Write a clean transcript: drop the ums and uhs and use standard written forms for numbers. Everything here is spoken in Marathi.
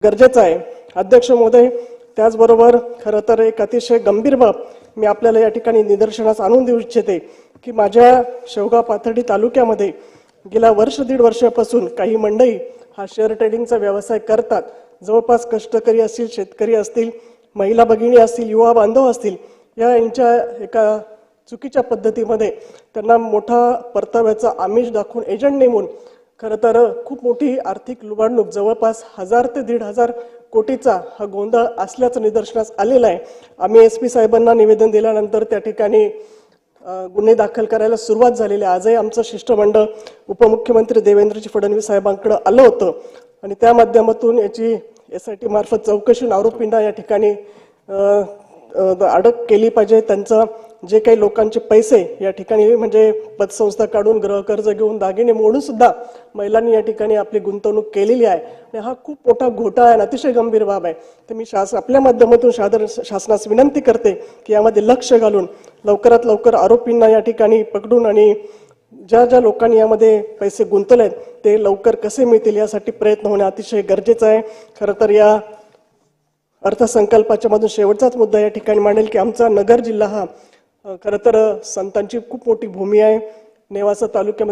गरजेचं आहे। अध्यक्ष महोदय, त्याचबरोबर खरं तर एक अतिशय गंभीर बाब मी आपल्याला या ठिकाणी निदर्शनास आणून देऊ इच्छिते की माझ्या शेवगाव पाथर्डी तालुक्यामध्ये गेल्या दीड वर्षापासून काही मंडळी हा शेअर ट्रेडिंगचा व्यवसाय करतात। जवळपास कष्टकरी असतील, शेतकरी असतील, महिला भगिनी असतील, युवा बांधव असतील, यांच्या एका चुकीच्या पद्धतीमध्ये त्यांना मोठा परताव्याचा आमिष दाखवून एजंट नेमून खरं तर खूप मोठी आर्थिक लुबाडणूक जवळपास 1000 ते 1500 कोटीचा हा गोंधळ असल्याचं निदर्शनास आलेलं आहे। आम्ही एसपी साहेबांना निवेदन दिल्यानंतर त्या ठिकाणी गुन्हे दाखल करायला सुरुवात झालेली आहे। आजही आमचं शिष्टमंडळ उपमुख्यमंत्री देवेंद्रजी फडणवीस साहेबांकडे आलं होतं आणि त्या माध्यमातून याची SIT मार्फत चौकशी आरोपींना या ठिकाणी अटक केली पाहिजे। त्यांचं जे काही लोकांचे पैसे या ठिकाणी म्हणजे पतसंस्था काढून गृहकर्ज घेऊन दागिने मोडून सुद्धा महिलांनी या ठिकाणी आपली गुंतवणूक केलेली आहे आणि हा खूप मोठा घोटाळा आहे, अतिशय गंभीर बाब आहे। तर मी आपल्या माध्यमातून शासनास विनंती करते की यामध्ये लक्ष घालून लवकरात लवकर आरोपींना या ठिकाणी पकडून आणि ज्या लोकांनी यामध्ये पैसे गुंतवलेत ते लवकर कसे मिळतील यासाठी प्रयत्न होणे अतिशय गरजेचं आहे। खरं तर या अर्थसंकल्पाच्या मधून शेवटचाच मुद्दा या ठिकाणी मांडेल की आमचा नगर जिल्हा हा खरं तर संतांची खूप मोठी भूमी आहे। नेवासा तालुक्यामध्ये